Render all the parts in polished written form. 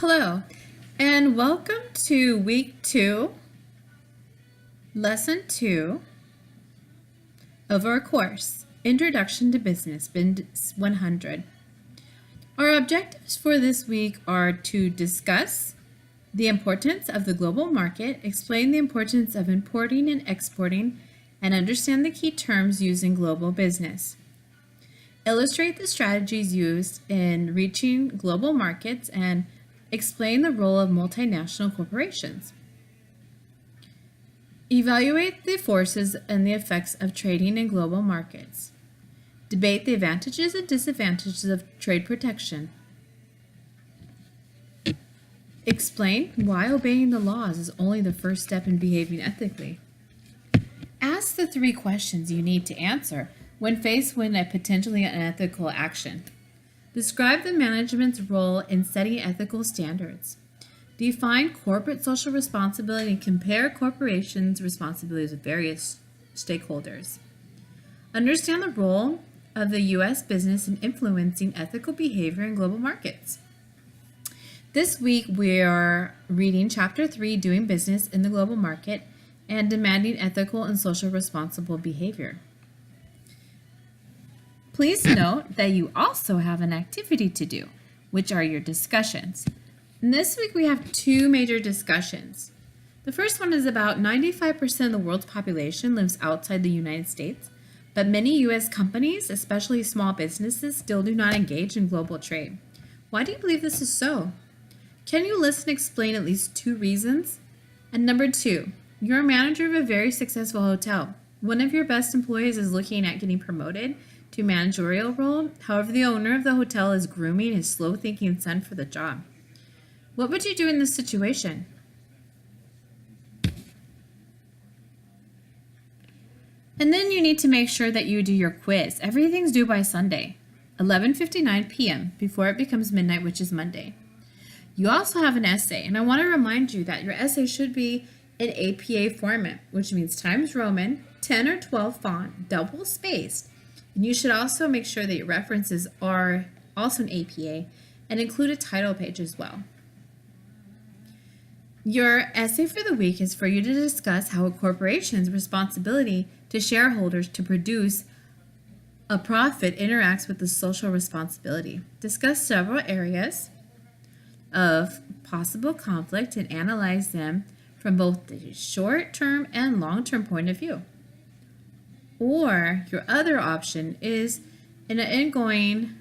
Hello, and welcome to week 2, lesson 2 of our course, Introduction to Business, Biz 100. Our objectives for this week are to discuss the importance of the global market, explain the importance of importing and exporting, and understand the key terms used in global business. Illustrate the strategies used in reaching global markets and explain the role of multinational corporations. Evaluate the forces and the effects of trading in global markets. Debate the advantages and disadvantages of trade protection. Explain why obeying the laws is only the first step in behaving ethically. Ask the 3 questions you need to answer when faced with a potentially unethical action. Describe the management's role in setting ethical standards. Define corporate social responsibility and compare corporations' responsibilities with various stakeholders. Understand the role of the U.S. business in influencing ethical behavior in global markets. This week we are reading Chapter 3, Doing Business in the Global Market and Demanding Ethical and Social Responsible Behavior. Please note that you also have an activity to do, which are your discussions. And this week we have 2 major discussions. The first one is about 95% of the world's population lives outside the United States, but many U.S. companies, especially small businesses, still do not engage in global trade. Why do you believe this is so? Can you list and explain at least 2 reasons? And number 2, you're a manager of a very successful hotel. One of your best employees is looking at getting promoted to managerial role. However, the owner of the hotel is grooming his slow-thinking son for the job. What would you do in this situation? And then you need to make sure that you do your quiz. Everything's due by Sunday, 11:59 p.m., before it becomes midnight, which is Monday. You also have an essay, and I want to remind you that your essay should be in APA format, which means Times Roman, 10 or 12 font, double spaced. And you should also make sure that your references are also in APA and include a title page as well. Your essay for the week is for you to discuss how a corporation's responsibility to shareholders to produce a profit interacts with the social responsibility. Discuss several areas of possible conflict and analyze them from both the short-term and long-term point of view. Or your other option is in an ongoing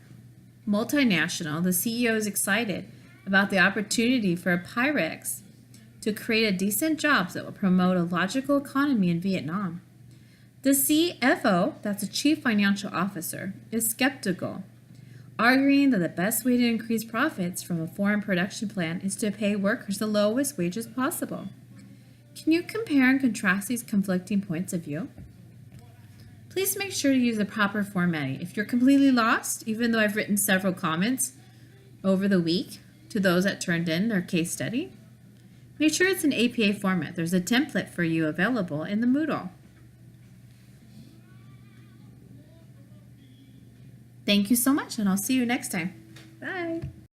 multinational, the CEO is excited about the opportunity for Pyrex to create a decent jobs that will promote a logical economy in Vietnam. The CFO, that's a Chief Financial Officer, is skeptical, arguing that the best way to increase profits from a foreign production plant is to pay workers the lowest wages possible. Can you compare and contrast these conflicting points of view? Please make sure to use the proper formatting. If you're completely lost, even though I've written several comments over the week to those that turned in their case study, make sure it's in APA format. There's a template for you available in the Moodle. Thank you so much, and I'll see you next time.